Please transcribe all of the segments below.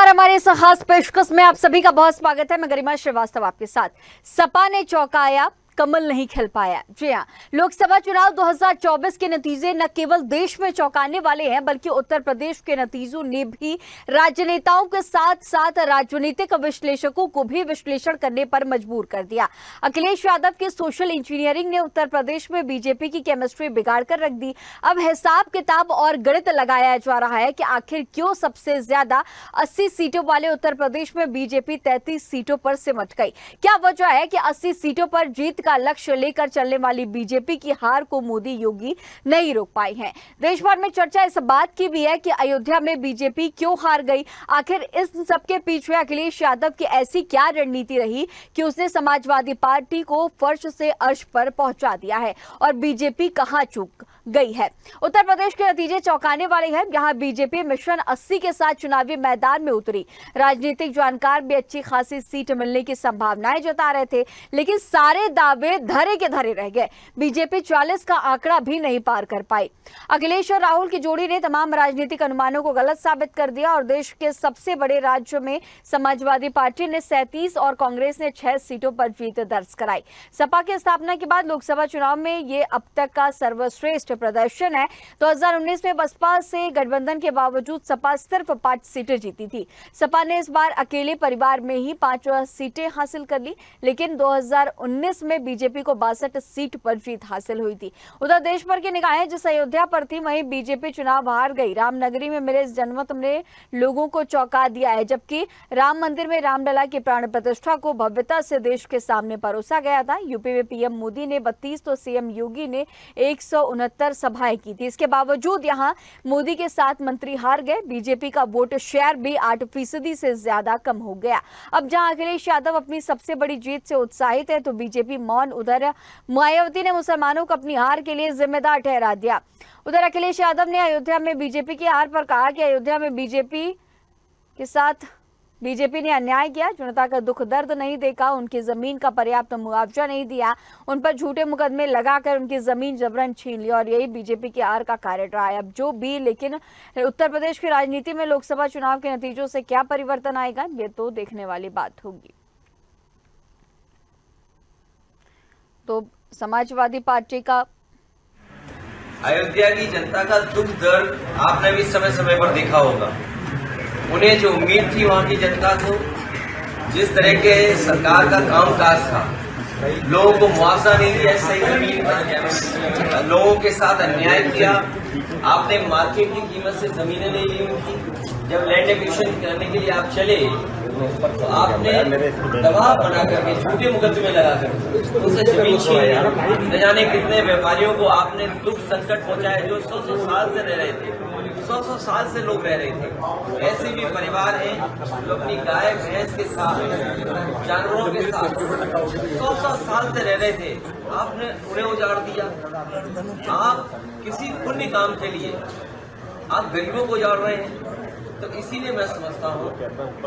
नमस्कार। हमारे इस खास पेशकश में आप सभी का बहुत स्वागत है। मैं गरिमा श्रीवास्तव आपके साथ। सपा ने चौंकाया, कमल नहीं खिल पाया। जी हाँ, लोकसभा चुनाव 2024 के नतीजे न केवल देश में चौंकाने वाले हैं, बल्कि उत्तर प्रदेश के नतीजों ने भी राजनेताओं के साथ साथ राजनीतिक विश्लेषकों को भी विश्लेषण करने पर मजबूर कर दिया। अखिलेश यादव की सोशल इंजीनियरिंग ने उत्तर प्रदेश में बीजेपी की केमिस्ट्री बिगाड़ कर रख दी। अब हिसाब किताब और गणित लगाया जा रहा है कि आखिर क्यों सबसे ज्यादा 80 सीटों वाले उत्तर प्रदेश में बीजेपी 33 सीटों पर सिमट गई। क्या वजह है कि 80 सीटों पर जीत का लक्ष्य लेकर चलने वाली बीजेपी की हार को मोदी योगी नहीं रोक पाए हैं। देश भर में चर्चा इस बात की भी है कि अयोध्या में बीजेपी क्यों हार गई। आखिर इस सबके पीछे अखिलेश यादव की ऐसी क्या रणनीति रही कि उसने समाजवादी पार्टी को फर्श से अर्श पर पहुंचा दिया है और बीजेपी कहां चूक गई है। उत्तर प्रदेश के नतीजे चौंकाने वाले हैं। यहां बीजेपी मिशन 80 के साथ चुनावी मैदान में उतरी। राजनीतिक जानकार भी अच्छी खासी सीट मिलने की संभावनाएं जता रहे थे, लेकिन सारे दावे धरे के धरे रह गए। बीजेपी 40 का आंकड़ा भी नहीं पार कर पाई। अखिलेश और राहुल की जोड़ी ने तमाम राजनीतिक अनुमानों को गलत साबित कर दिया और देश के सबसे बड़े राज्यों में समाजवादी पार्टी ने 37 और कांग्रेस ने 6 सीटों पर जीत दर्ज कराई। सपा की स्थापना के बाद लोकसभा चुनाव में ये अब तक का सर्वश्रेष्ठ प्रदर्शन है। 2019 में बसपा से गठबंधन के बावजूद सपा सिर्फ 5 सीटें जीती थी। सपा ने इस बार अकेले परिवार में ही 5 सीटें हासिल कर ली, लेकिन 2019 में बीजेपी को 62 सीट पर जीत हासिल हुई थी। उधर देश भर की निगाहें जिस अयोध्या पर थी, वहीं बीजेपी चुनाव हार गई। रामनगरी में मिले इस जनमत ने लोगों को चौंका दिया है, जबकि राम मंदिर में रामलला की प्राण प्रतिष्ठा को भव्यता से देश के सामने परोसा गया था। यूपी में पीएम मोदी ने 32 तो सीएम योगी ने 169 सभाएं की थी। इसके बावजूद यहां मोदी के साथ मंत्री हार गए। बीजेपी का वोट शेयर भी 8% से ज्यादा कम हो गया। अब जहां अखिलेश यादव अपनी सबसे बड़ी जीत से उत्साहित है, तो बीजेपी मौन। उधर मायावती ने मुसलमानों को अपनी हार के लिए जिम्मेदार ठहरा दिया। उधर अखिलेश यादव ने अयोध्या में बीजेपी की हार पर कहा कि अयोध्या में बीजेपी के साथ बीजेपी ने अन्याय किया, जनता का दुख दर्द नहीं देखा, उनकी जमीन का पर्याप्त मुआवजा नहीं दिया, उन पर झूठे मुकदमे लगाकर उनकी जमीन जबरन छीन ली और यही बीजेपी की हार का कारण रहा है। अब जो भी, लेकिन उत्तर प्रदेश की राजनीति में लोकसभा चुनाव के नतीजों से क्या परिवर्तन आएगा, ये तो देखने वाली बात होगी। तो समाजवादी पार्टी का अयोध्या की जनता का दुख दर्द आपने भी समय समय पर देखा होगा। उन्हें जो उम्मीद थी वहां की जनता को, जिस तरह के सरकार का कामकाज था, लोगों को मुआवजा नहीं दिया सही जमीन पर, लोगों के साथ अन्याय किया। आपने मार्केट की कीमत से जमीनें ले ली उनकी। जब लैंड एक्विजिशन करने के लिए आप चले तो आपने दबाव बना करके झूठे मुकदमे लगाकर उसे जमीन छीन ली। न जाने कितने व्यापारियों को आपने दुख संकट पहुंचाया जो 100 साल से रह रहे थे, 100 साल से लोग रह रहे थे। ऐसे भी परिवार हैं जो अपनी गाय भैंस के साथ, जानवरों के साथ 100 साल से रह रहे थे, आपने उन्हें उजाड़ दिया। आप किसी पुण्य काम के लिए आप गरीबों को उजाड़ रहे हैं। तो इसीलिए मैं समझता हूँ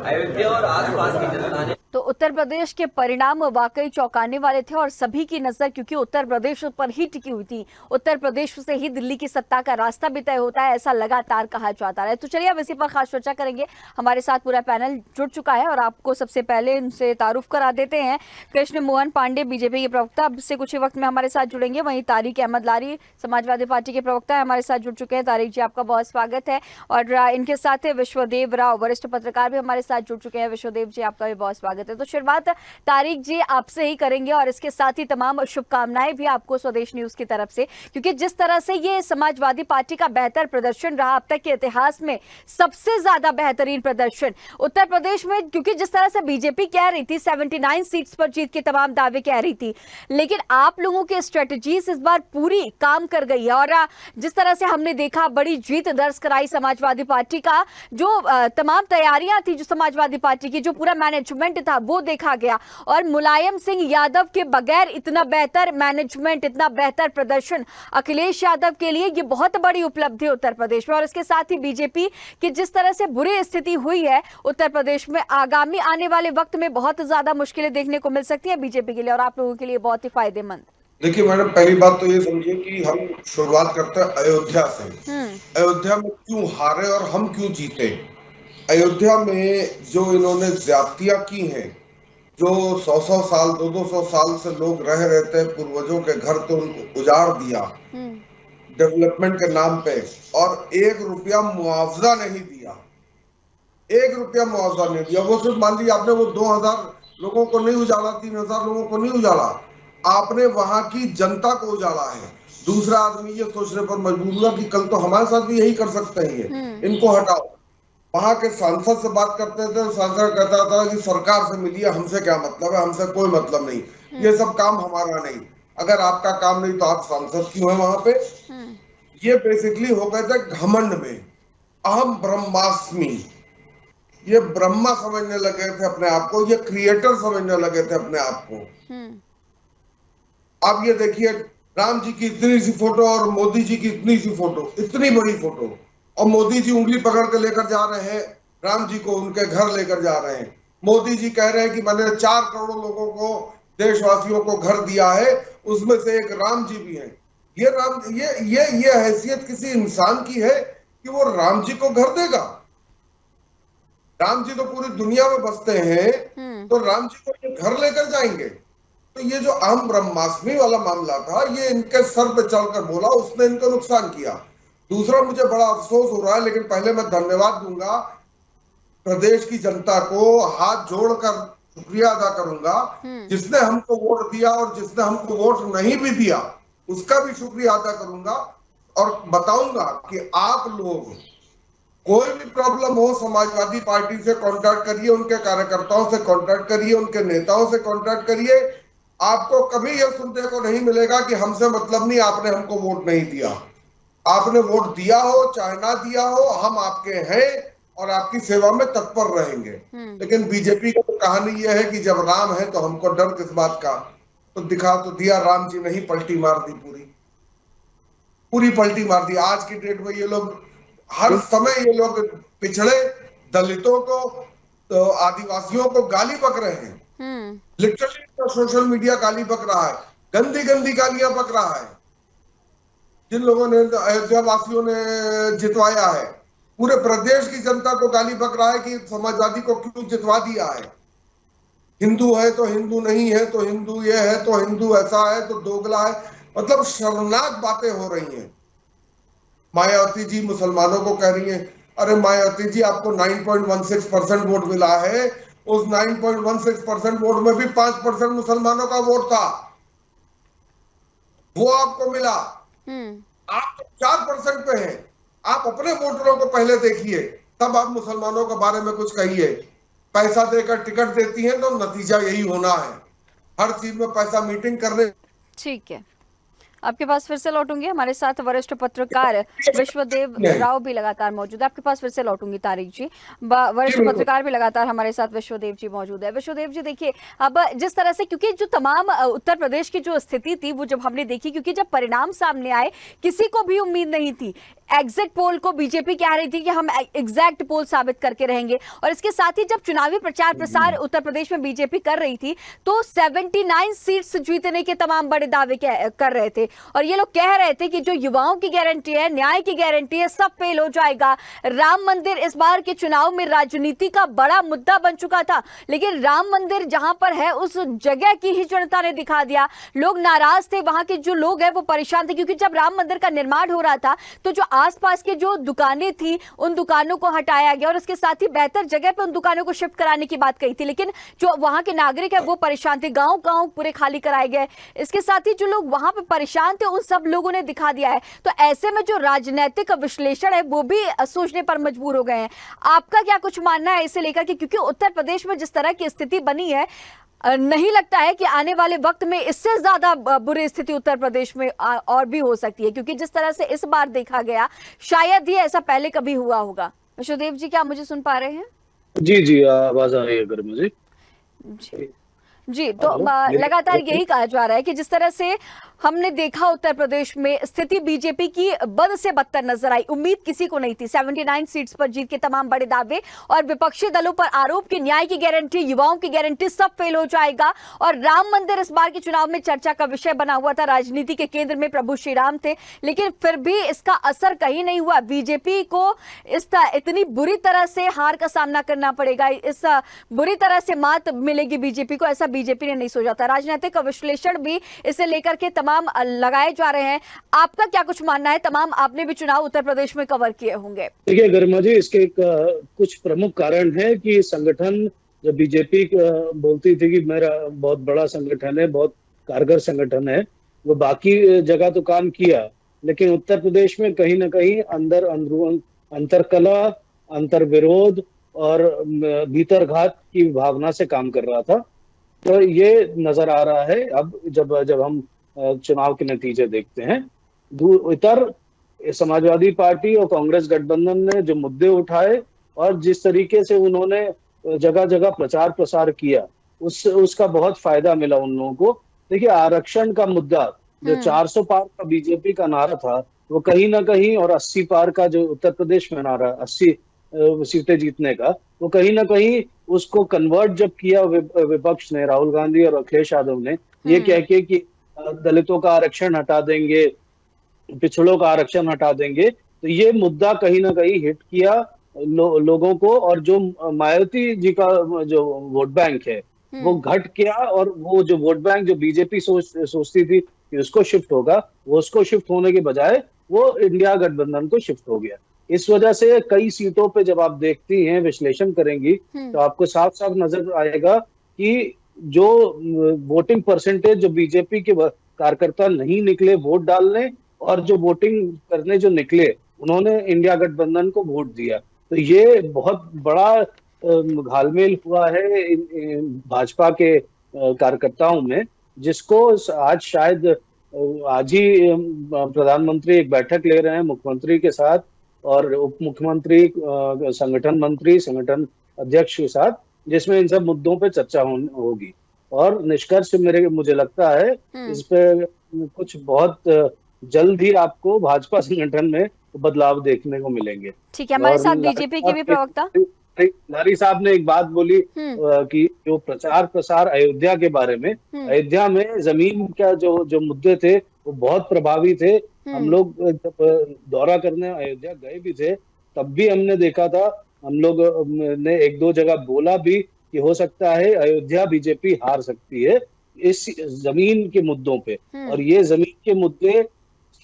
अयोध्या और आसपास की जनता ने तो उत्तर प्रदेश के परिणाम वाकई चौंकाने वाले थे और सभी की नजर क्योंकि उत्तर प्रदेश पर ही टिकी हुई थी। उत्तर प्रदेश से ही दिल्ली की सत्ता का रास्ता भी तय होता है, ऐसा लगातार कहा जाता है। तो चलिए अब इसी पर खास चर्चा करेंगे। हमारे साथ पूरा पैनल जुड़ चुका है और आपको सबसे पहले इनसे तारुफ करा देते हैं। कृष्ण मोहन पांडे बीजेपी के प्रवक्ता अब से कुछ ही वक्त में हमारे साथ जुड़ेंगे। वहीं तारिक अहमद लारी समाजवादी पार्टी के प्रवक्ता है, हमारे साथ जुड़ चुके हैं। तारिक जी, आपका बहुत स्वागत है। और इनके साथ विश्वदेव राव वरिष्ठ पत्रकार भी हमारे साथ जुड़ चुके हैं। विश्वदेव जी, आपका भी बहुत स्वागत है। तो शुरुआत तारिक जी आपसे ही करेंगे और इसके साथ ही तमाम शुभकामनाएं भी आपको स्वदेश न्यूज की तरफ से, क्योंकि जिस तरह से ये समाजवादी पार्टी का बेहतर प्रदर्शन रहा अब तक के इतिहास में, सबसे ज्यादा बेहतरीन प्रदर्शन उत्तर प्रदेश में, क्योंकि जिस तरह से बीजेपी कह रही थी 79 सीट्स पर जीत के तमाम दावे कह रही थी, लेकिन आप लोगों की स्ट्रेटजीज इस बार पूरी काम कर गई है और जिस तरह से हमने देखा बड़ी जीत दर्ज कराई समाजवादी पार्टी का, जो तमाम तैयारियां थी जो समाजवादी पार्टी की, जो पूरा मैनेजमेंट था वो देखा गया और मुलायम सिंह यादव के बगैर इतना बेहतर मैनेजमेंट, इतना बेहतर प्रदर्शन अखिलेश यादव के लिए ये बहुत बड़ी उपलब्धि उत्तर प्रदेश में। और इसके साथ ही बीजेपी की जिस तरह से बुरी स्थिति हुई है उत्तर प्रदेश में, आगामी आने वाले वक्त में बहुत ज्यादा मुश्किलें देखने को मिल सकती है बीजेपी के लिए और आप लोगों के लिए बहुत ही फायदेमंद। देखिए मैडम, पहली बात तो ये समझिए कि हम शुरुआत करते हैं अयोध्या से। अयोध्या में क्यों हारे और हम क्यों जीते। अयोध्या में जो इन्होंने ज्यादतियां की हैं, जो 100-100 साल 200 साल से लोग रह रहे थे, पूर्वजों के घर तो उनको उजाड़ दिया डेवलपमेंट के नाम पे, और 1 रुपया मुआवजा नहीं दिया, 1 रुपया मुआवजा नहीं दिया। वो सिर्फ मान लीजिए आपने वो 2000 लोगों को नहीं उजाड़ा, 3000 लोगों को नहीं उजाड़ा, आपने वहां की जनता को उजाड़ा है। दूसरा आदमी ये सोचने पर मजबूर हुआ कि कल तो हमारे साथ भी यही कर सकते हैं, इनको हटाओ। वहां के सांसद से बात करते थे, सांसद कहता था कि सरकार से मिलिए, हमसे क्या मतलब है, हमसे कोई मतलब नहीं, ये सब काम हमारा नहीं। अगर आपका काम नहीं तो आप सांसद क्यों है वहां पे? ये बेसिकली हो गए थे घमंड में, अहम ब्रह्मास्मि, ये ब्रह्मा समझने लगे थे अपने आप को, ये क्रिएटर समझने लगे थे अपने आप को। अब ये देखिए, राम जी की इतनी सी फोटो और मोदी जी की इतनी सी फोटो, इतनी बड़ी फोटो, और मोदी जी उंगली पकड़ के लेकर जा रहे हैं राम जी को, उनके घर लेकर जा रहे हैं। मोदी जी कह रहे हैं कि मैंने 4 करोड़ लोगों को, देशवासियों को घर दिया है, उसमें से एक राम जी भी हैं। ये राम, ये हैसियत किसी इंसान की है कि वो राम जी को घर देगा? राम जी तो पूरी दुनिया में बसते हैं, तो राम जी को ये घर लेकर जाएंगे? तो ये जो अहम ब्रह्मास्मि वाला मामला था, ये इनके सर पे चढ़कर बोला, उसने इनको नुकसान किया। दूसरा, मुझे बड़ा अफसोस हो रहा है, लेकिन पहले मैं धन्यवाद दूंगा प्रदेश की जनता को, हाथ जोड़कर शुक्रिया अदा करूंगा, जिसने हमको वोट दिया, और जिसने हमको वोट नहीं भी दिया उसका भी शुक्रिया अदा करूंगा। और बताऊंगा कि आप लोग कोई भी प्रॉब्लम हो, समाजवादी पार्टी से कांटेक्ट करिए, उनके कार्यकर्ताओं से कांटेक्ट करिए, उनके नेताओं से कांटेक्ट करिए। आपको कभी यह सुनने को नहीं मिलेगा कि हमसे मतलब नहीं, आपने हमको वोट नहीं दिया। आपने वोट दिया हो चाहे ना दिया हो, हम आपके हैं और आपकी सेवा में तत्पर रहेंगे। लेकिन बीजेपी की तो कहानी यह है कि जब राम है तो हमको डर किस बात का? तो दिखा तो दिया, राम जी ने ही पलटी मार दी, पूरी पलटी मार दी। आज की डेट में ये लोग हर समय, ये लोग पिछड़े दलितों को, तो आदिवासियों को गाली बक रहे हैं। लिटरली तो सोशल मीडिया गाली बक रहा है, गंदी गंदी गालियां बक रहा है। जिन लोगों ने, अयोध्या वासियों ने जितवाया है, पूरे प्रदेश की जनता को गाली बक रहा है कि समाजवादी को क्यों जितवा दिया है। हिंदू है तो हिंदू नहीं है, तो हिंदू ये है, तो हिंदू ऐसा है, तो दोगला है। मतलब शर्मनाक बातें हो रही हैं। मायावती जी मुसलमानों को कह रही हैं, अरे मायावती जी, आपको 9.16% वोट मिला है, उस 9.16% वोट में भी 5% मुसलमानों का वोट था, वो आपको मिला। आप तो 4% पे हैं। आप अपने वोटरों को पहले देखिए, तब आप मुसलमानों के बारे में कुछ कहिए। पैसा देकर टिकट देती हैं तो नतीजा यही होना है, हर चीज में पैसा मीटिंग करने। ठीक है, आपके पास फिर से लौटूंगी। हमारे साथ वरिष्ठ पत्रकार विश्वदेव राव भी लगातार मौजूद है। आपके पास फिर से लौटूंगी तारिक जी। वरिष्ठ पत्रकार भी लगातार हमारे साथ विश्वदेव जी मौजूद है। विश्वदेव जी, देखिए, अब जिस तरह से, क्योंकि जो तमाम उत्तर प्रदेश की जो स्थिति थी वो जब हमने देखी, क्योंकि जब परिणाम सामने आए किसी को भी उम्मीद नहीं थी। एग्जिट पोल को बीजेपी कह रही थी कि हम एग्जैक्ट पोल साबित करके रहेंगे, और इसके साथ ही जब चुनावी प्रचार प्रसार उत्तर प्रदेश में बीजेपी कर रही थी तो 79 सीट्स जीतने के तमाम बड़े दावे कर रहे थे, और ये लोग कह रहे थे कि जो युवाओं की गारंटी है, न्याय की गारंटी है, सब फेल हो जाएगा। राम मंदिर इस बार के चुनाव में राजनीति का बड़ा मुद्दा बन चुका था, लेकिन राम मंदिर जहां पर है उस जगह की ही जनता ने दिखा दिया। लोग नाराज थे, वहां के जो लोग हैं वो परेशान थे, क्योंकि जब राम मंदिर का निर्माण हो रहा था तो जो आसपास के जो दुकानें थी उन दुकानों को हटाया गया, और इसके साथ ही बेहतर जगह पे उन दुकानों को शिफ्ट कराने की बात कही थी, लेकिन जो वहां के नागरिक है वो परेशान थे। गांव पूरे खाली कराए गए। इसके साथ ही जो लोग वहां पे परेशान थे उन सब लोगों ने दिखा दिया है। तो ऐसे में जो राजनीतिक विश्लेषण है वो भी सोचने पर मजबूर हो गए हैं। आपका क्या कुछ मानना है इसे लेकर? क्योंकि उत्तर प्रदेश में जिस तरह की स्थिति बनी है, नहीं लगता है कि आने वाले वक्त में इससे ज्यादा बुरी स्थिति उत्तर प्रदेश में और भी हो सकती है, क्योंकि जिस तरह से इस बार देखा गया शायद ही ऐसा पहले कभी हुआ होगा। विश्वदेव जी, क्या मुझे सुन पा रहे हैं? जी, आवाज आ रही है अगर मुझे? जी, तो लगातार यही कहा जा रहा है कि जिस तरह से हमने देखा उत्तर प्रदेश में स्थिति बीजेपी की बद से बदतर नजर आई। उम्मीद किसी को नहीं थी। 79 सीट्स पर जीत के तमाम बड़े दावे और विपक्षी दलों पर आरोप कि न्याय की गारंटी, युवाओं की गारंटी, सब फेल हो जाएगा। और राम मंदिर इस बार के चुनाव में चर्चा का विषय बना हुआ था। राजनीति के केंद्र में प्रभु श्री राम थे, लेकिन फिर भी इसका असर कहीं नहीं हुआ। बीजेपी को इतनी बुरी तरह से हार का सामना करना पड़ेगा, इस बुरी तरह से मात मिलेगी बीजेपी को, ऐसा बीजेपी ने नहीं सोचा था। राजनीतिक विश्लेषण भी इसे लेकर के तमाम लगाए जा रहे हैं। आपका क्या कुछ मानना है? तमाम आपने भी चुनाव उत्तर प्रदेश में कवर किए होंगे। देखिए गरिमा जी, इसके कुछ प्रमुख कारण है कि संगठन, जब बीजेपी बोलती थी कि मेरा बहुत बड़ा संगठन है, बहुत कारगर संगठन है, वो बाकी जगह तो काम किया, लेकिन उत्तर प्रदेश में कहीं ना कहीं अंतरकला, अंतर्विरोध और भीतरघात की भावना से काम कर रहा था। तो ये नजर आ रहा है अब जब हम चुनाव के नतीजे देखते हैं। इधर समाजवादी पार्टी और कांग्रेस गठबंधन ने जो मुद्दे उठाए और जिस तरीके से उन्होंने जगह जगह प्रचार प्रसार किया, उसका बहुत फायदा मिला उन लोगों को। देखिए, आरक्षण का मुद्दा, जो 400 पार का बीजेपी का नारा था, वो कहीं ना कहीं, और 80 पार का जो उत्तर प्रदेश में नारा, 80 सीटें जीतने का, वो कहीं ना कहीं उसको कन्वर्ट जब किया विपक्ष ने, राहुल गांधी और अखिलेश यादव ने, ये कह के कि दलितों का आरक्षण हटा देंगे, पिछड़ों का आरक्षण हटा देंगे, तो ये मुद्दा कहीं ना कहीं हिट किया लोगों को। और जो मायावती जी का जो वोट बैंक है वो घट गया, और वो जो वोट बैंक जो बीजेपी सोचती थी कि उसको शिफ्ट होगा, वो उसको शिफ्ट होने के बजाय वो इंडिया गठबंधन को शिफ्ट हो गया। इस वजह से कई सीटों पे जब आप देखती हैं, विश्लेषण करेंगी, तो आपको साफ साफ नजर आएगा कि जो वोटिंग परसेंटेज, जो बीजेपी के कार्यकर्ता नहीं निकले वोट डालने, और जो वोटिंग करने जो निकले, उन्होंने इंडिया गठबंधन को वोट दिया। तो ये बहुत बड़ा घालमेल हुआ है भाजपा के कार्यकर्ताओं में, जिसको आज शायद आज ही प्रधानमंत्री एक बैठक ले रहे हैं मुख्यमंत्री के साथ और उप मुख्यमंत्री, संगठन अध्यक्ष के साथ, जिसमें इन सब मुद्दों पे चर्चा होगी। और निष्कर्ष मुझे लगता है इस पे कुछ बहुत जल्द ही आपको भाजपा संगठन में बदलाव देखने को मिलेंगे। ठीक है, हमारे साथ बीजेपी के भी प्रवक्ता लारी साहब ने एक बात बोली कि जो प्रचार प्रसार अयोध्या के बारे में, अयोध्या में जमीन का जो मुद्दे थे वो बहुत प्रभावी थे। हम लोग जब दौरा करने अयोध्या गए भी थे, तब भी हमने देखा था, हम लोग ने एक दो जगह बोला भी कि हो सकता है अयोध्या बीजेपी हार सकती है इस जमीन के मुद्दों पे। और ये जमीन के मुद्दे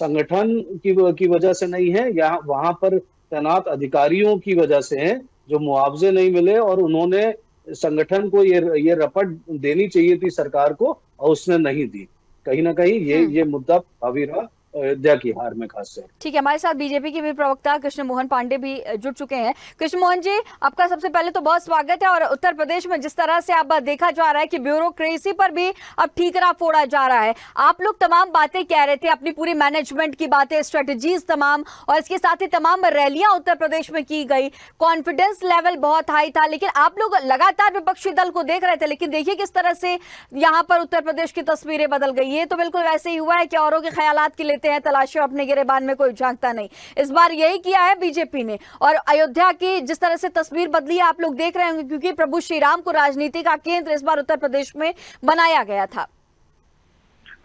संगठन की वजह से नहीं है, यहाँ वहां पर तैनात अधिकारियों की वजह से हैं, जो मुआवजे नहीं मिले, और उन्होंने संगठन को ये रपट देनी चाहिए थी सरकार को, और उसने नहीं दी। कहीं ना कहीं ये मुद्दा भावी रहा अयोध्या की हार में खास से। ठीक है, हमारे साथ बीजेपी के भी प्रवक्ता कृष्ण मोहन पांडे भी जुड़ चुके हैं। कृष्ण मोहन जी, आपका सबसे पहले तो बहुत स्वागत है। और उत्तर प्रदेश में जिस तरह से अब देखा जा रहा है कि ब्यूरोक्रेसी पर भी अब ठीकरा फोड़ा जा रहा है, आप लोग तमाम बातें कह रहे थे, अपनी पूरी मैनेजमेंट की बातें, स्ट्रेटेजीज तमाम, और इसके साथ ही तमाम रैलियां उत्तर प्रदेश में की गई, कॉन्फिडेंस लेवल बहुत हाई था, लेकिन आप लोग लगातार विपक्षी दल को देख रहे थे। लेकिन देखिए किस तरह से यहाँ पर उत्तर प्रदेश की तस्वीरें बदल गई। ये तो बिल्कुल वैसे ही हुआ है कि औरों के ख्यालात की लेते हैं तलाशी, अपने गिरेबान में कोई झांकता नहीं। इस बार यही किया है बीजेपी ने। और अयोध्या की जिस तरह से तस्वीर बदली है, आप लोग देख रहे होंगे, क्योंकि प्रभु श्री राम को राजनीति का केंद्र इस बार उत्तर प्रदेश में बनाया गया था।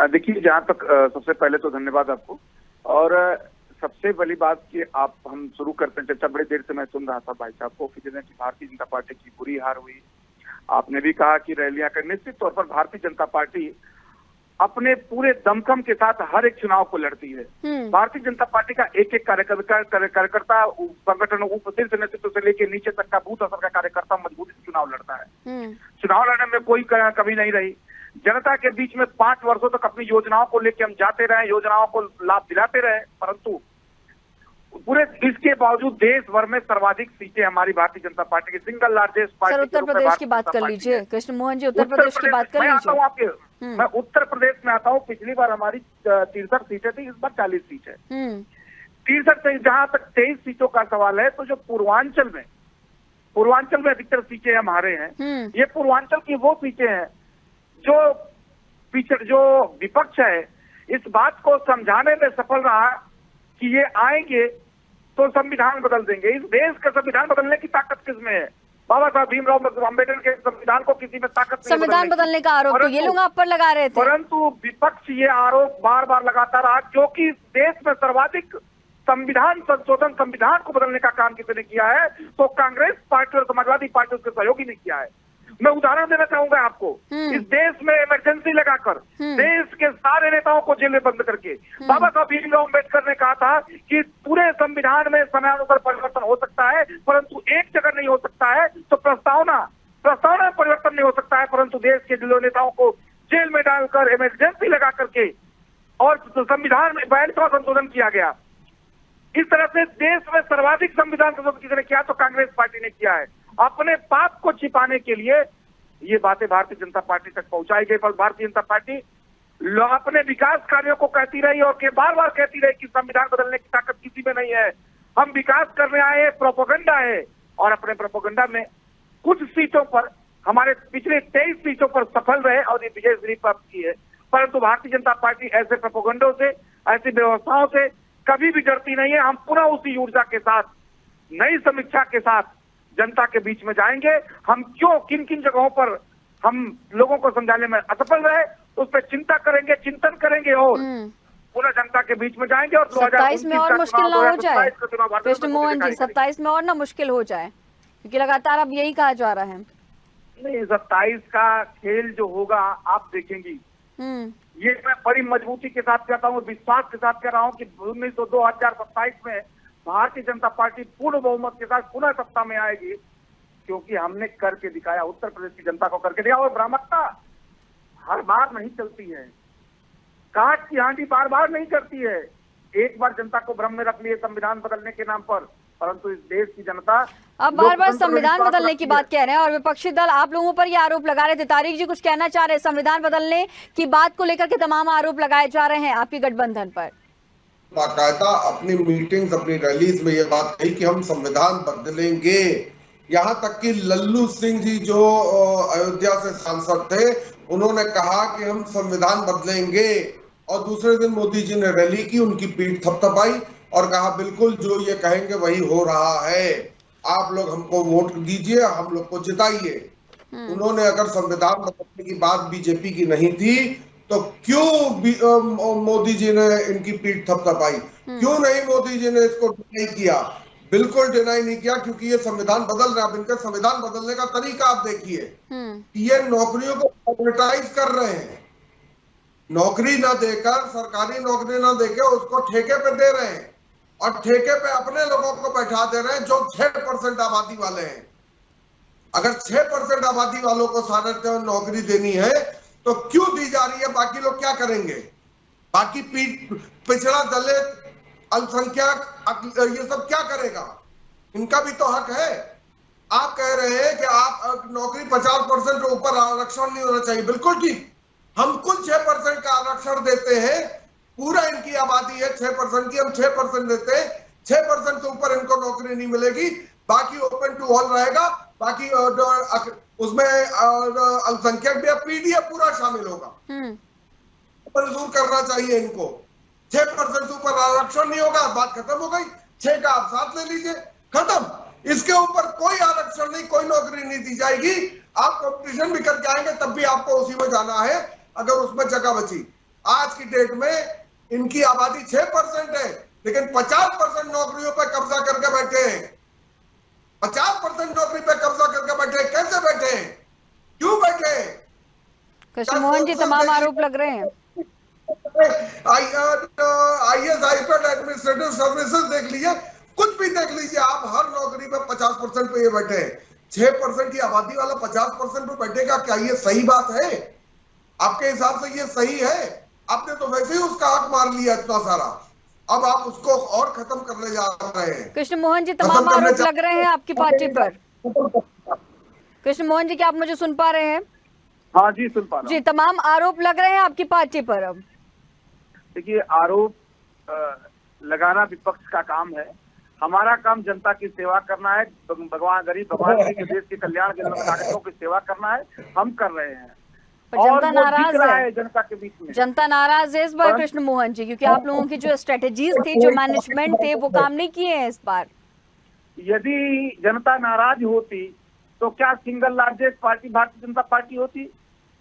देखिए, जहां तक सबसे पहले तो धन्यवाद आपको। और सबसे बड़ी बात कि हम शुरू करते हैं चर्चा। बड़ी देर से मैं सुन रहा था भाई साहब को कि भारतीय जनता पार्टी की बुरी हार हुई। आपने भी कहा कि रैलियां करने, निश्चित तौर पर भारतीय जनता पार्टी अपने पूरे दमखम के साथ हर एक चुनाव को लड़ती है। भारतीय जनता पार्टी का एक एक कार्यकर्ता संगठन शीर्ष नेतृत्व से लेकर नीचे तक का बूथ स्तर का कार्यकर्ता मजबूती से चुनाव लड़ता है। चुनाव लड़ने में कोई कमी नहीं रही। जनता के बीच में 5 वर्षों तक अपनी योजनाओं को लेकर हम जाते रहे, योजनाओं को लाभ दिलाते रहे, परंतु पूरे इसके बावजूद देश भर में सर्वाधिक सीटें हमारी भारतीय जनता पार्टी की, single largest party. Sir, Uttar Pradesh की बात कर लीजिए कृष्ण मोहन जी, उत्तर प्रदेश की बात कर लीजिए। मैं उत्तर प्रदेश में आता हूँ। पिछली बार हमारी 63 सीटें थी, इस बार 40 सीटें। 63 से जहां तक 23 सीटों का सवाल है, तो जो पूर्वांचल में अधिकतर सीटें हम हारे हैं। ये पूर्वांचल की वो सीटें हैं जो विपक्ष है इस बात को समझाने में सफल रहा कि ये आएंगे तो संविधान बदल देंगे। इस देश का संविधान बदलने की ताकत किसमें है? बाबा साहब भीमराव अम्बेडकर के संविधान को किसी में ताकत नहीं। संविधान बदलने का आरोप तो ये लोग आप पर लगा रहे थे, परंतु विपक्ष ये आरोप बार बार लगाता रहा, क्योंकि देश में सर्वाधिक संविधान संशोधन, संविधान को बदलने का काम किसने किया है? तो कांग्रेस पार्टी और समाजवादी पार्टी उसके सहयोगी ने किया है। मैं उदाहरण देना चाहूंगा आपको। इस देश में इमरजेंसी लगाकर देश के सारे नेताओं को जेल में बंद करके बाबा साहब भीमराव अम्बेडकर ने कहा था कि पूरे संविधान में समयानुसार परिवर्तन हो सकता है, परंतु एक जगह नहीं हो सकता है, तो प्रस्तावना में परिवर्तन नहीं हो सकता है, परंतु देश के जिलों नेताओं को जेल में डालकर इमरजेंसी लगा करके और संविधान में 42वां संशोधन किया गया। इस तरह से देश में सर्वाधिक संविधान संशोधन किसने किया? तो कांग्रेस पार्टी ने किया है। अपने पाप को छिपाने के लिए ये बातें भारतीय जनता पार्टी तक पहुंचाई गई, पर भारतीय जनता पार्टी अपने विकास कार्यों को कहती रही और बार बार कहती रही कि संविधान बदलने की ताकत किसी में नहीं है, हम विकास करने आए, प्रोपेगेंडा है। और अपने प्रोपेगेंडा में कुछ सीटों पर, हमारे पिछले 23 सीटों पर सफल रहे और ये विजय प्राप्त की है। परंतु भारतीय जनता पार्टी ऐसे प्रोपेगेंडों से, ऐसी व्यवस्थाओं से कभी भी डरती नहीं है। हम पुनः उसी ऊर्जा के साथ, नई समीक्षा के साथ जनता के बीच में जाएंगे। हम क्यों, किन किन जगहों पर हम लोगों को समझाने में असफल रहे, उस पर चिंता करेंगे, चिंतन करेंगे और पुनः जनता के बीच में जाएंगे। और 27 में और मुश्किल ना हो जाए कृष्ण मोहन जी, 27 में और ना मुश्किल हो जाए, क्योंकि लगातार अब यही कहा जा रहा है। नहीं, 27 का खेल जो होगा आप देखेंगी, ये मैं बड़ी मजबूती के साथ कहता हूँ, विश्वास के साथ कह रहा हूँ कि 2027 में भारतीय जनता पार्टी पूर्ण बहुमत के साथ पुनः सत्ता में आएगी, क्योंकि हमने करके दिखाया, उत्तर प्रदेश की जनता को करके दिया। और भ्रामकता हर बार नहीं चलती है, काट की हांडी बार बार नहीं करती है। एक बार जनता को भ्रम में रख लिए संविधान बदलने के नाम पर, परंतु इस देश की जनता अब बार बार संविधान बदलने की बात कह रहे हैं और विपक्षी दल आप लोगों पर ये आरोप लगा रहे थे। तारिक जी कुछ कहना चाह रहे हैं? संविधान बदलने की बात को लेकर के तमाम आरोप लगाए जा रहे हैं आपकी गठबंधन पर। बाकायदा अपनी मीटिंग्स, अपनी रैलीज में ये बात कही कि हम संविधान बदलेंगे। यहाँ तक कि लल्लू सिंह जी जो अयोध्या से सांसद थे, उन्होंने कहा कि हम संविधान बदलेंगे, और दूसरे दिन मोदी जी ने रैली की, उनकी पीठ थपथपाई और कहा बिल्कुल जो ये कहेंगे वही हो रहा है, आप लोग हमको वोट दीजिए, हम लोग को जिताइए। उन्होंने अगर संविधान बदलने की बात बीजेपी की नहीं थी तो क्यों मोदी जी ने इनकी पीठ थपथपाई? क्यों नहीं मोदी जी ने इसको डिनाई किया? बिल्कुल डिनाई नहीं किया, क्योंकि ये संविधान बदल रहा है। इनका संविधान बदलने का तरीका आप देखिए, ये नौकरियों को प्राइवेटाइज कर रहे हैं, नौकरी ना देकर, सरकारी नौकरी ना देकर उसको ठेके पे दे रहे हैं, और ठेके पे अपने लोगों को बैठा दे रहे हैं जो 6% आबादी वाले हैं। अगर 6% आबादी वालों को सारे नौकरी देनी है तो क्यों दी जा रही है? बाकी लोग क्या करेंगे? बाकी पिछड़ा, दलित, अल्पसंख्यक, ये सब क्या करेगा? इनका भी तो हक है। आप कह रहे हैं कि आप नौकरी 50% के ऊपर आरक्षण नहीं होना चाहिए, बिल्कुल ठीक। हम कुल 6% का आरक्षण देते हैं, पूरा इनकी आबादी है 6% की, हम 6% देते हैं, 6% से ऊपर इनको नौकरी नहीं मिलेगी, बाकी ओपन टू ऑल रहेगा, बाकी उसमें अल्पसंख्यक भी, पीडीएफ पूरा शामिल होगा। मंजूर करना चाहिए इनको। 6% से ऊपर आरक्षण नहीं होगा, बात खत्म हो गई। 6 का आप 7 ले लीजिए, खत्म। इसके ऊपर कोई आरक्षण नहीं, कोई नौकरी नहीं दी जाएगी। आप कंपटीशन भी करके आएंगे तब भी आपको उसी में जाना है, अगर उसमें जगह बची। आज की डेट में इनकी आबादी 6% है, लेकिन 50% नौकरियों पर कब्जा करके बैठे हैं। 50% नौकरी पे कब्जा करके बैठे, कैसे बैठे, क्यों बैठे? कृष्ण मोहन जी तमाम आरोप लग रहे हैं। IAS, आईपैड, एडमिनिस्ट्रेटिव सर्विसेज देख लीजिए, कुछ भी देख लीजिए आप, हर नौकरी पे 50% पे ये बैठे हैं। 6% की आबादी वाला 50% पे बैठेगा, क्या ये सही बात है? आपके हिसाब से ये सही है? आपने तो वैसे ही उसका हक मार लिया इतना सारा, अब आप उसको और खत्म करने जा रहे हैं। कृष्ण मोहन जी तमाम आरोप लग रहे हैं आपकी पार्टी पर। कृष्ण मोहन जी क्या आप मुझे सुन पा रहे हैं? हाँ जी, सुन पा रहा हूं। जी, तमाम आरोप लग रहे हैं आपकी पार्टी पर। अब देखिए, आरोप लगाना विपक्ष का काम है, हमारा काम जनता की सेवा करना है, भगवान गरीब भगवान के देश के कल्याण के नागरिकों की सेवा करना है, हम कर रहे हैं। पर और जनता वो नाराज दिख रहा है। है जनता के बीच में। जनता नाराज है इस बार पर- कृष्ण मोहन जी, क्योंकि आप लोगों की जो स्ट्रेटेजीज थी, जो मैनेजमेंट थे, वो काम नहीं किए हैं इस बार। यदि जनता नाराज होती तो क्या single largest party Bharatiya Janata party होती?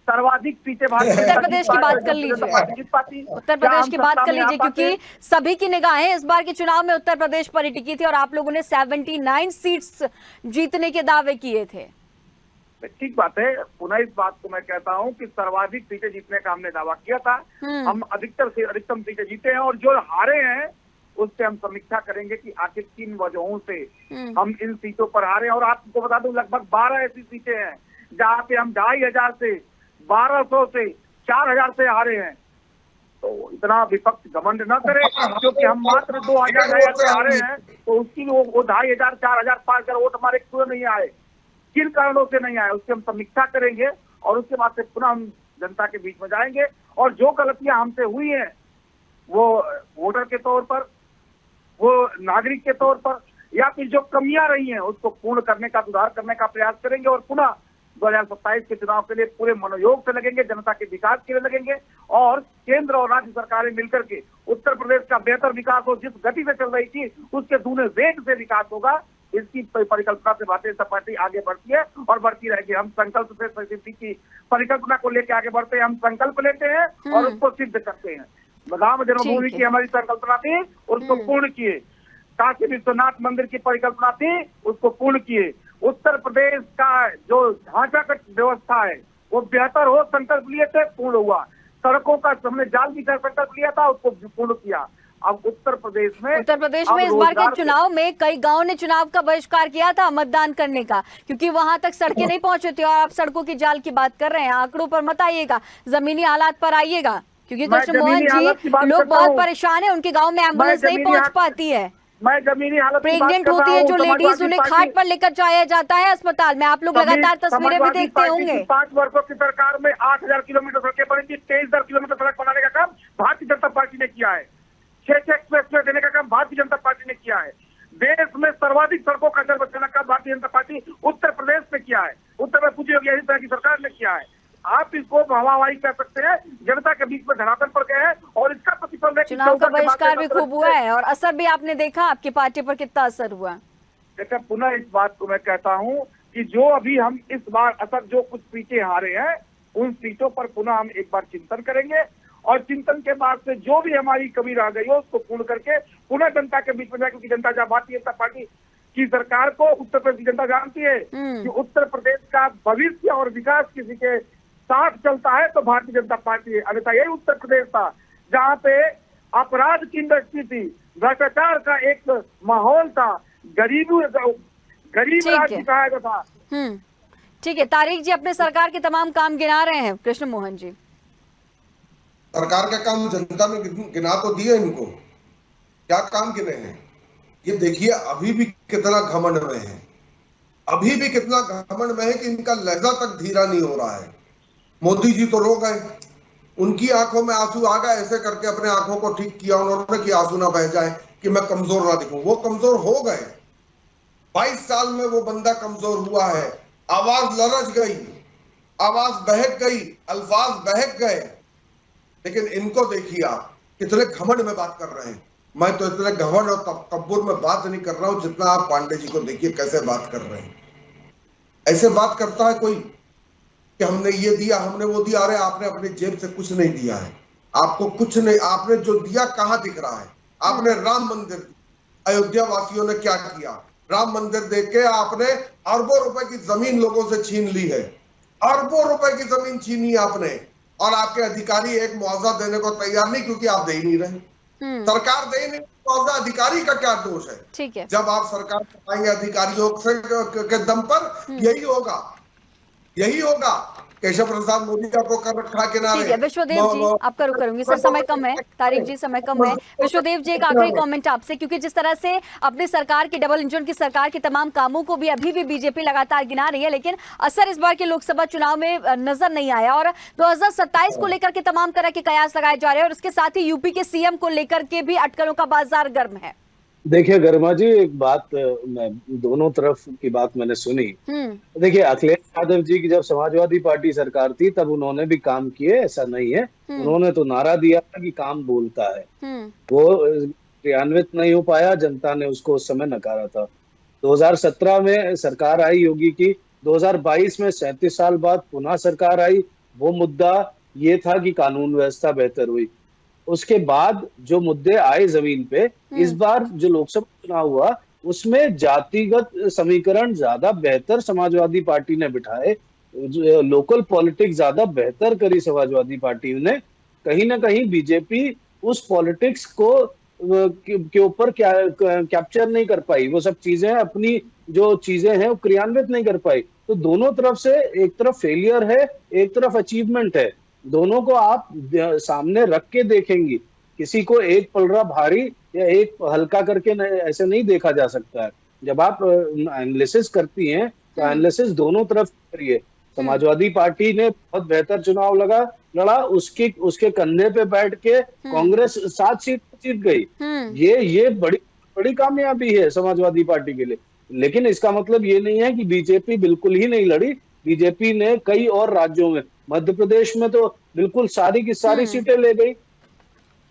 सर्वाधिक सीटें भारतीय उत्तर प्रदेश की बात कर लीजिए। पार्टी जीत पाती? उत्तर क्या प्रदेश हम की बात सत्ता कर में आ लीजिए, पाते? क्योंकि सभी की निगाहें इस बार के चुनाव में उत्तर प्रदेश पर ही टिकी थी और आप लोगों ने 79 सीट्स जीतने के दावे किए थे। ठीक बात है। पुनः इस बात को मैं कहता हूं कि सर्वाधिक सीटें जीतने का हमने दावा किया था। हम अधिकतर से अधिकतम सीटें जीते हैं, और जो हारे हैं उससे हम समीक्षा करेंगे कि आखिर किन वजहों से हम इन सीटों पर हारे हैं। और आपको बता दूं, लगभग 12 ऐसी सीटें हैं जहां पे हम 2500 से 1200 से 4000 से हारे हैं। तो इतना विपक्ष घमंड न करे, क्योंकि हम मात्र 2000 से हारे हैं, तो उसकी वो 2500, 4000, 5000 वोट हमारे क्यों नहीं आए, किन कारणों से नहीं आए, उसकी हम समीक्षा करेंगे। और उसके बाद से पुनः हम जनता के बीच में जाएंगे, और जो गलतियां हमसे हुई हैं वो वोटर के तौर पर, वो नागरिक के तौर पर, या फिर जो कमियां रही हैं उसको पूर्ण करने का, सुधार करने का प्रयास करेंगे। और पुनः 2027 के चुनाव के लिए पूरे मनोयोग से लगेंगे, जनता के विकास के लिए लगेंगे, और केंद्र और राज्य सरकारें मिलकर के उत्तर प्रदेश का बेहतर विकास हो, जिस गति से चल रही थी उसके दूने वेग से विकास होगा, इसकी परिकल्पना से भारतीय जनता पार्टी आगे बढ़ती है और बढ़ती रहेगी। हम संकल्प से सिद्धि की परिकल्पना को लेकर आगे बढ़ते हैं। हम संकल्प लेते हैं और उसको सिद्ध करते हैं। राम जन्मभूमि की हमारी संकल्पना थी, उसको पूर्ण किए। काशी विश्वनाथ मंदिर की परिकल्पना थी, उसको पूर्ण किए। उत्तर प्रदेश का जो ढांचागत व्यवस्था है वो बेहतर हो, संकल्प लिए थे, पूर्ण हुआ। सड़कों का हमने जाल बिछा संकल्प लिया था, उसको पूर्ण किया। अब उत्तर प्रदेश में इस बार के चुनाव में कई गांवों ने चुनाव का बहिष्कार किया था मतदान करने का, क्योंकि वहां तक सड़कें नहीं पहुंचे थे। और आप सड़कों की जाल की बात कर रहे हैं, आंकड़ों पर मत आइएगा, जमीनी हालात पर आइएगा, क्योंकि कृष्ण मोहन जी, लोग बहुत परेशान है, उनके गाँव में एम्बुलेंस नहीं पहुंच पाती है, मैं जमीनी हालत प्रेग्नेंट होती है जो लेडीज, उन्हें खाट पर लेकर जाया जाता है अस्पताल में। आप लोग लगातार तस्वीरें भी देखते होंगे। 5 वर्षों की सरकार में 8000 किलोमीटर सड़कें बनी थी। 23000 किलोमीटर सड़क बनाने का काम भारतीय जनता पार्टी ने किया है। 6 एक्सप्रेस देने का काम भारतीय जनता पार्टी ने किया है। देश में सर्वाधिक सड़कों का जल बचाने का भारतीय जनता पार्टी उत्तर प्रदेश में किया है। उत्तर प्रदेश पूछिए इसी तरह की सरकार ने किया है। आप इसको हवावाही कर सकते हैं, जनता के बीच में धरातल पर गए हैं, और इसका प्रतिफल है कि चुनाव का बहिष्कार भी खूब हुआ है, और असर भी आपने देखा, आपकी पार्टी पर कितना असर हुआ। देखिए, पुनः इस बात को मैं कहता हूं कि जो अभी हम इस बार असर जो कुछ सीटें हारे हैं, उन सीटों पर पुनः हम एक बार चिंतन करेंगे, और चिंतन के बाद से जो भी हमारी कमी रह गई हो उसको पूर्ण करके पुनः जनता के बीच में जाए। क्योंकि जनता जब भारतीय जनता पार्टी की सरकार को उत्तर प्रदेश की जनता जानती है कि उत्तर प्रदेश का भविष्य और विकास किसी के साथ चलता है तो भारतीय जनता पार्टी है। अन्यथा यही उत्तर प्रदेश था जहाँ पे अपराध की इंडस्ट्री थी, भ्रष्टाचार का एक माहौल था, गरीब राज दिखाया गया था। ठीक है, तारिक जी अपने सरकार के तमाम काम गिना रहे हैं कृष्ण मोहन जी। सरकार का काम जनता ने गिना तो दिया, इनको क्या काम गिने हैं ये देखिए। अभी भी कितना घमंड में है, अभी भी कितना घमंड में है कि इनका लहजा तक धीरा नहीं हो रहा है। मोदी जी तो रो गए, उनकी आंखों में आंसू आ गए, ऐसे करके अपने आंखों को ठीक किया उन्होंने कि आंसू ना बह जाए, कि मैं कमजोर ना दिखूं। वो कमजोर हो गए, 22 साल में वो बंदा कमजोर हुआ है। आवाज लरज गई, आवाज बहक गई, अल्फाज बहक गए। लेकिन इनको देखिए आप कितने घमंड में बात कर रहे हैं। मैं तो इतने घमंड और तकब्बुर में बात नहीं कर रहा हूं जितना आप पांडे जी को देखिए कैसे बात कर रहे हैं। ऐसे बात करता है कोई कि हमने ये दिया, हमने वो दिया। अरे आपने अपनी जेब से कुछ नहीं दिया है, आपको कुछ नहीं, आपने जो दिया कहां दिख रहा है? आपने राम मंदिर, अयोध्या वासियों ने क्या किया? राम मंदिर देख के आपने अरबों रुपए की जमीन लोगों से छीन ली है, अरबों रुपए की जमीन छीनी आपने, और आपके अधिकारी एक मुआवजा देने को तैयार नहीं, क्योंकि आप दे ही नहीं रहे। सरकार दे नहीं मुआवजा, अधिकारी का क्या दोष है? ठीक है, जब आप सरकार चलाएंगे अधिकारियों के दम पर, यही होगा, यही होगा। केशव प्रसाद मोदी को कर रखा किनारे। ठीक है, विश्वदेव जी आपका रुक करूंगी सर, समय कम है, तारिक जी समय कम है। विश्वदेव जी एक आखिरी कमेंट आपसे, क्योंकि जिस तरह से अपनी सरकार की, डबल इंजन की सरकार के तमाम कामों को भी अभी भी बीजेपी लगातार गिना रही है, लेकिन असर इस बार के लोकसभा चुनाव में नजर नहीं आया, और 2027 को लेकर के तमाम तरह के कयास लगाए जा रहे हैं, और इसके साथ ही यूपी के सीएम को लेकर के भी अटकलों का बाजार गर्म है। देखिए गरिमा जी, एक बात मैं दोनों तरफ की बात मैंने सुनी। देखिए अखिलेश यादव जी की जब समाजवादी पार्टी सरकार थी तब उन्होंने भी काम किए, ऐसा नहीं है। उन्होंने तो नारा दिया था कि काम बोलता है, वो क्रियान्वित नहीं हो पाया, जनता ने उसको उस समय नकारा था। 2017 में सरकार आई योगी की, 2022 में 37 साल बाद पुनः सरकार आई। वो मुद्दा ये था कि कानून व्यवस्था बेहतर हुई। उसके बाद जो मुद्दे आए जमीन पे, इस बार जो लोकसभा चुनाव हुआ उसमें जातिगत समीकरण ज्यादा बेहतर समाजवादी पार्टी ने बिठाए, लोकल पॉलिटिक्स ज्यादा बेहतर करी समाजवादी पार्टी ने। कहीं ना कहीं बीजेपी उस पॉलिटिक्स को के ऊपर क्या कैप्चर नहीं कर पाई, वो सब चीजें अपनी जो चीजें हैं वो क्रियान्वित नहीं कर पाई। तो दोनों तरफ से, एक तरफ फेलियर है, एक तरफ अचीवमेंट है। दोनों को आप सामने रख के देखेंगी, किसी को एक पलड़ा भारी या एक हल्का करके ऐसे नहीं देखा जा सकता है। जब आप एनालिसिस करती हैं तो एनालिसिस दोनों तरफ करिए। समाजवादी पार्टी ने बहुत बेहतर चुनाव लड़ा, उसके कंधे पे बैठ के कांग्रेस 7 सीट जीत गई। ये बड़ी कामयाबी है समाजवादी पार्टी के लिए। लेकिन इसका मतलब ये नहीं है कि बीजेपी बिल्कुल ही नहीं लड़ी। बीजेपी ने कई और राज्यों में, मध्य प्रदेश में तो बिल्कुल सारी की सारी सीटें ले गई,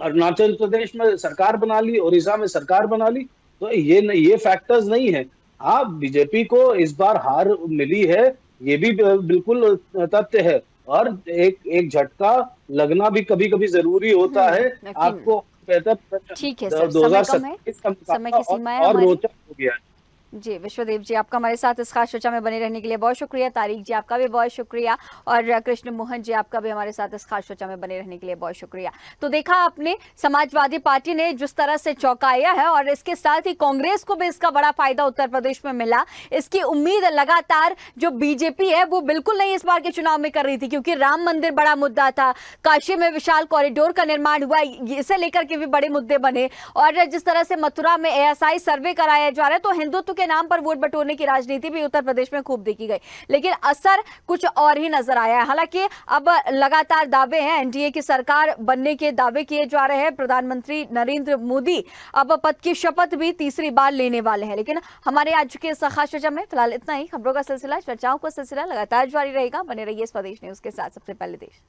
अरुणाचल प्रदेश में सरकार बना ली, उड़ीसा में सरकार बना ली। तो ये फैक्टर्स नहीं है। हाँ, बीजेपी को इस बार हार मिली है, ये भी बिल्कुल तथ्य है। और एक झटका लगना भी कभी कभी जरूरी होता है। आपको बेहतर ठीक है सर, समय कम है, समय की सीमा है और रोचक हो गया है। जी विश्वदेव जी, आपका हमारे साथ इस खास चर्चा में बने रहने के लिए बहुत शुक्रिया। तारिक जी, आपका भी बहुत शुक्रिया। और कृष्ण मोहन जी, आपका भी हमारे साथ इस खास चर्चा में बने रहने के लिए बहुत शुक्रिया। तो देखा आपने, समाजवादी पार्टी ने जिस तरह से चौंकाया है, और इसके साथ ही कांग्रेस को भी इसका बड़ा फायदा उत्तर प्रदेश में मिला। इसकी उम्मीद लगातार जो बीजेपी है वो बिल्कुल नहीं इस बार के चुनाव में कर रही थी, क्योंकि राम मंदिर बड़ा मुद्दा था, काशी में विशाल कॉरिडोर का निर्माण हुआ, इसे लेकर के भी बड़े मुद्दे बने। और जिस तरह से मथुरा में ASI सर्वे कराया जा रहा है, तो हिंदुत्व के नाम पर वोट बटोरने की राजनीति भी उत्तर प्रदेश में खूब देखी गई, लेकिन असर कुछ और ही नजर आया है। हालांकि अब लगातार दावे हैं, एनडीए की सरकार बनने के दावे किए जा रहे हैं। प्रधानमंत्री नरेंद्र मोदी अब पद की शपथ भी तीसरी बार लेने वाले हैं। लेकिन हमारे आज के इस खास चर्चा में फिलहाल इतना ही। खबरों का सिलसिला, चर्चाओं का सिलसिला लगातार जारी रहेगा। बने रहिए स्वदेश न्यूज के साथ। सबसे पहले देश।